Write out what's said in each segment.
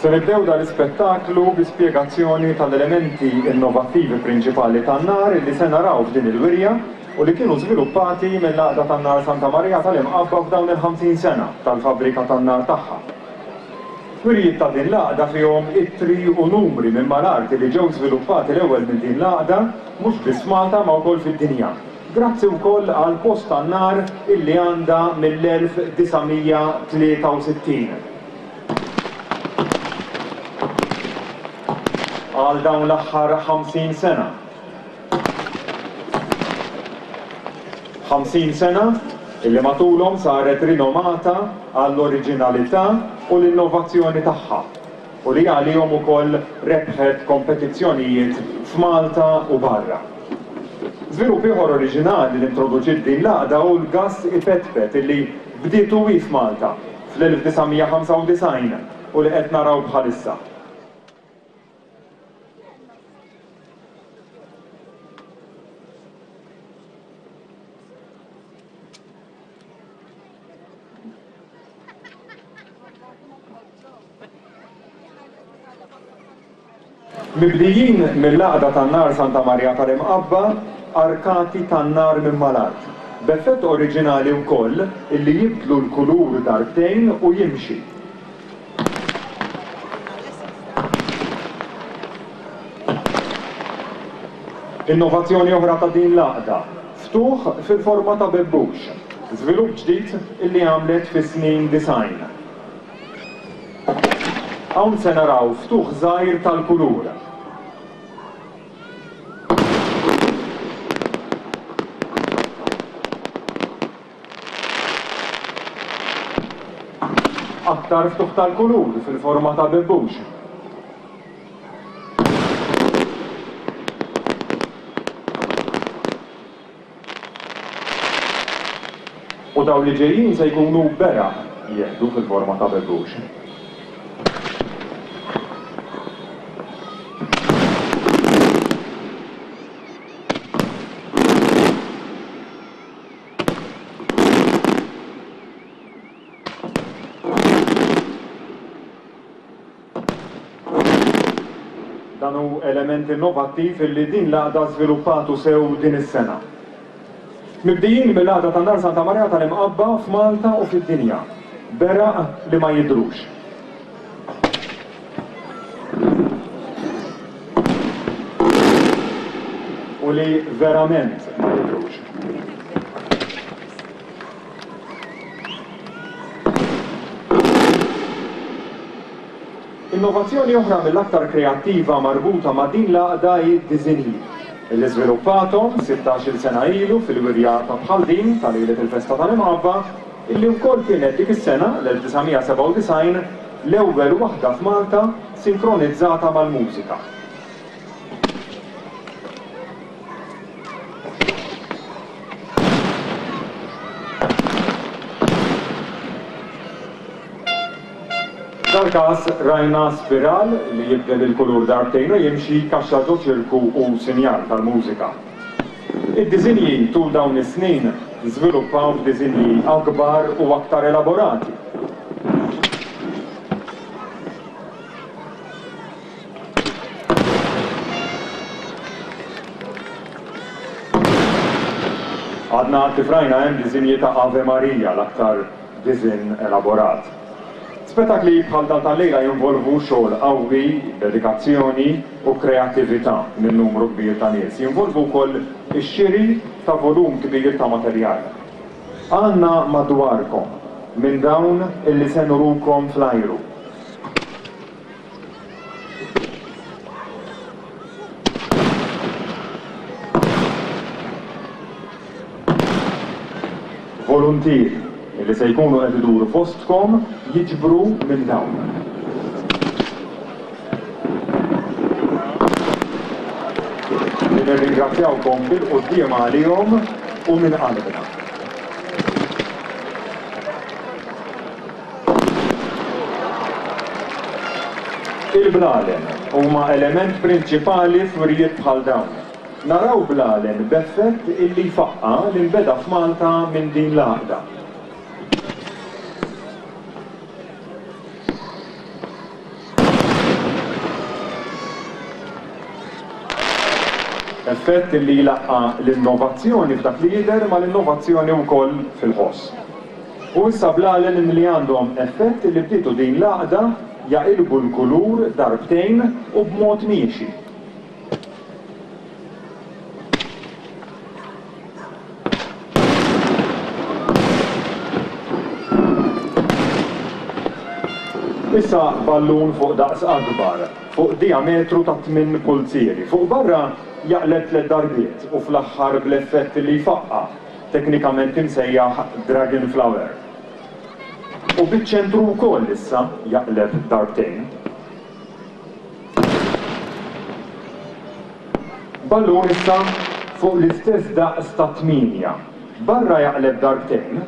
Se nibdew dal-ispettaklu bi spjegazzjoni tal-elementi innovattivi prinċipali tan-nar li se naraw f'din il-wirja u li kienu żviluppati mill-għaqda tan-nar Santa Marija tal-Imqabba f'dawn il-50 sena tal-fabbrika tan-nar tagħha. Wirjiet ta' din l-għaqda fihom ittri u numri minn mal-arti li ġew żviluppati l-ewwel minn din l-għaqda mhux biss Malta ma wkoll fid-dinja. Grazzi wkoll għal post tan-nar illi għandha mill-1963. Għal dawn l-aħħar 50 sena. 50 sena illi matulhom saret rinomata għall-oriġinalità u l-innovazzjoni tagħha u li għalihom ukoll rebħet kompetizzjonijiet f'Malta u barra. Żvilupp ieħor oriġinali li introduċiet din l-għaqda hu l-gass ipetpet illi bdietu f'Malta fl-1995 u li qed naraw bħalissa. Mibdijin mill-għaqda tan-nar Santa Marija tal-Imqabba arkati tan-nar minn mal-art, b'effett oriġinali wkoll illi jibdlu l-kulur darbtejn u jimxi. Innovazzjoni oħra ta' din l-għaqda, ftuħ fil-forma ta' bebbux, żvilupp ġdid illi għamlet fis-snin design. Hawn se naraw ftuħ żgħir tal-kulur. Aktar ftuħ tal-kulur fil-forma ta' bebbux. U daw li ġejjin se jkunu bera jieħdu fil-forma ta' bebbux. Dan hu element innovattiv illi din l-għaqda żviluppatu sew din is-sena. Mibdijin mill-għaqda tan-nar Santa Marija tal-Imqabba f'Malta u fid-dinja, beraq li ma jidhrux. U li verament ma jidhrux. Innovazzjoni oħra mill-aktar kreattiva marbuta ma' din l-għaqda id-diżinji illi żviluppathom 16-il sena ilu fil-wirja ta' Bħaldin tal-Lejlet il-Festa tal-Imqabba illi wkoll kienet dik is-sena l-1997 l-ewwel waħda f'Malta sinkronizzata mal-mużika. Dal-każ rajna spiral li jibdel il-kulur darbtejn u jimxi kaxxa ċirku u sinjal tal-mużika. Id-diżinji tul dawn is-snin żviluppaw f'diżinji akbar u aktar elaborati. Għadna tifrajna hemm diżinji ta' Ave Marija l-aktar diżin elaborat. Spettakli bħal dan tal-lejla jinvolvu xogħol qawwi, dedikazzjoni u kreattività minn numru kbir ta' nies. Jinvolvu wkoll ix-xiri ta' volum kbir ta' materjal. Għandna madwarkom minn dawn illi se nurukom fl-ajru. Voluntieri illi se jkunu qed iduru fostkom jiġbru minn dawn. Nirringrazzjawkom bil-qudiem għalihom u minn qalbna. Il-blalen huma element prinċipali f'wirjiet bħal dawn. Naraw blalen b'effett illi jfaqqa li nbeda f'Malta minn din l-għaqda. Effett li jlaqqa l-innovazzjoni f'dak li jidher ma l-innovazzjoni wkoll fil-ħoss. U issa blalen li għandhom effett li bdietu din l-għaqda jaqilbu l-kulur darbtejn u b'mod miexi. Issa ballun fuq daqs akbar, fuq diametru ta' 8 pulzieri. Fuq barra jaqleb 3 darbiet u fl-aħħar bl-effett li jfaqqa, teknikament imsejjaħ Dragon Flower. U biċ-ċentru wkoll issa jaqleb darbtejn. Ballun issa fuq l-istess daqs ta' 8. Barra jaqleb darbtejn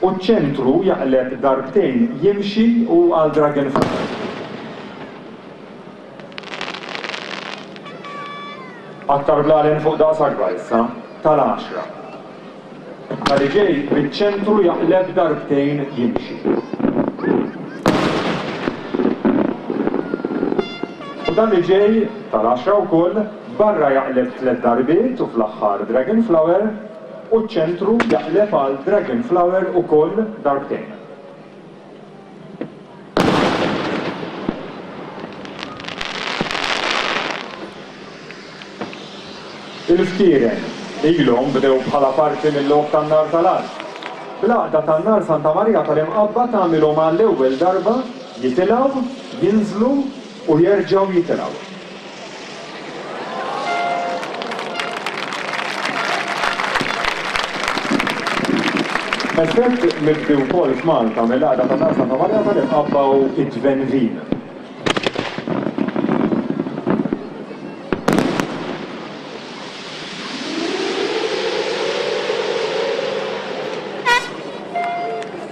u ċ-ċentru jaqleb darbtejn jimxi u għal Dragon Flower. Aktar blalen fuq daqs akbar issa tal-10. Għalli ġej biċ-ċentru jaqleb darbtejn jimxi. U dan li ġej tal-10 wkoll barra jaqleb 3 darbiet u fl-aħħar Dragon Flower u ċ-ċentru jaqleb għal Dragon Flower ukoll darbtejn. Il-ftieren ilhom bdew bħala parti mill-logħob tan-nar tal-art. Bl-għaqda tan-nar Santa Marija tal-Imqabba tagħmilhom għall-ewwel darba jitilgħu, jinżlu u jerġgħu jitilgħu. Effett mibdi wkoll f'Malta mill-għaqda tan-nar Santa Marija tal-Imqabba u id-Dvenvin.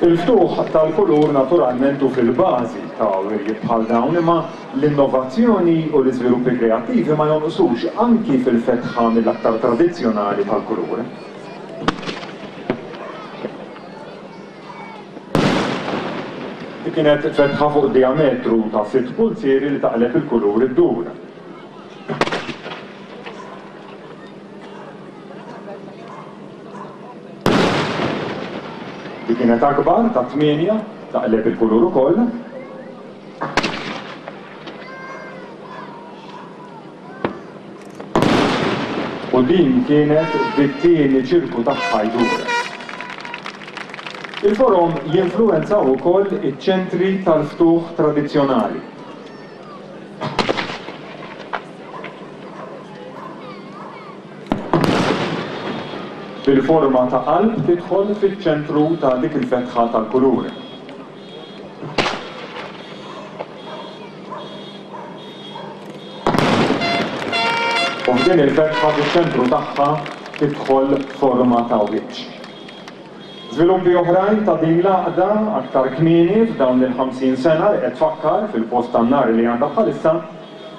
Il-ftuħ tal-kulur naturalment u fil-bażi ta' wirjiet bħal dawn imma l-innovazzjoni u l-iżviluppi kreattivi ma jonqsux anki fil-fetħa mill-aktar tradizzjonali tal-kulur. Kienet fetħa fuq diametru ta' 6 pulzieri li taqleb il-kulur id-dur. Kienet akbar ta' 8 taqleb il-kulur ukoll. U din kienet bit-tieni ċirku tagħha jdur. Il-forom jinfluwenzaw ukoll iċ-ċentri tal-ftuħ tradizzjonali. Bil-forma ta' qalb tidħol fiċ-ċentru ta' dik il-fetħa tal-kulur. U f'din il-fetħa fiċ-ċentru tagħha tidħol forma ta' wiċċ. Żviluppi oħrajn ta' din l-għaqda aktar kmieni f'dawn il-50 sena li qed tfakkar fil-post tan-nar li għandha bħalissa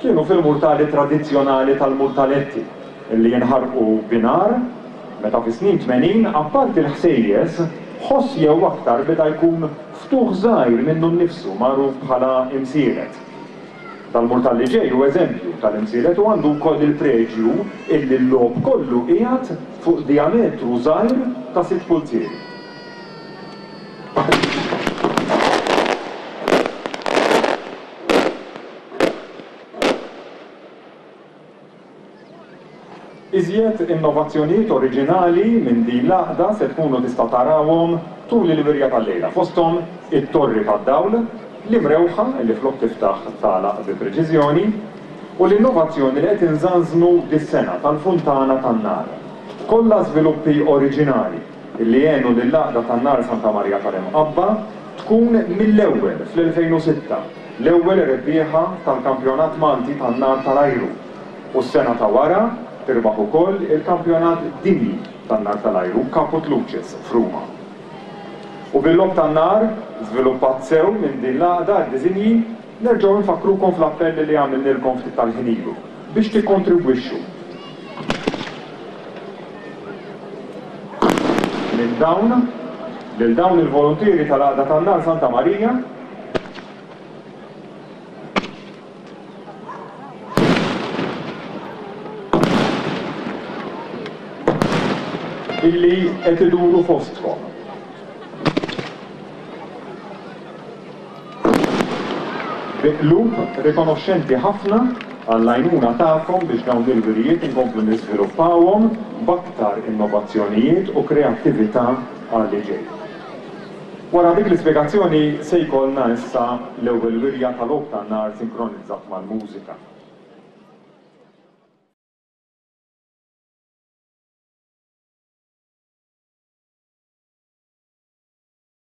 kienu fil-murtali tradizzjonali tal-murtaletti illi jinħarqu binar. Meta fi snin 80, apparti l-ħsejjes, ħoss jew aktar beda jkun ftuħ żgħir minnu nnifsu magħruf bħala imsieret. Tal-murtal li ġej hu eżempju tal-imsieret u għandu wkoll il-preġju illi l-logħob kollu qiegħed fuq diametru żgħir ta' 6 pulzieri. Iżjed innovazzjonijiet oriġinali minn din l-għaqda se tkunu tista' tarawhom tul il-wirja tal-lejla. Fosthom it-torri tad-dawl, l-imrewħa li flok tiftaħ tagħlaq bi preċiżjoni u l-innovazzjoni li qed inżanżnu dis-sena tal-funtana tan-nar. Kollha żviluppi oriġinali li għenu lill-għaqda tan-nar Santa Marija tal-Imqabba tkun mill-ewwel fl-2006, l-ewwel rebbieħa tal-Kampjonat Malti tan-nar tal-ajru u s-sena ta' wara tirbaħ ukoll il-kampjonat dinji tan-nar tal-ajru Caput Lucis f'Ruma. U bil-logħob tan-nar, żviluppat sew minn din l-għaqda d-diżinji, nerġgħu nfakrukom fl-appell li għamilnilkom ftit tal-ħin ilu biex tikkontribwixxu. Lil dawn il-volontieri tal-għaqda tan-nar Santa Marija illi qed iduru fostkom. Biqlub rikonoxxenti ħafna għall-għajnuna tagħkom biex dawn il-wirijiet inkomplu niżviluppawhom b'aktar innovazzjonijiet u kreattività għal ġej. Wara dik l-ispjegazzjoni se jkollna issa l-ewwel wirja tal-logħob tan-nar sinkronizzat mal-mużika.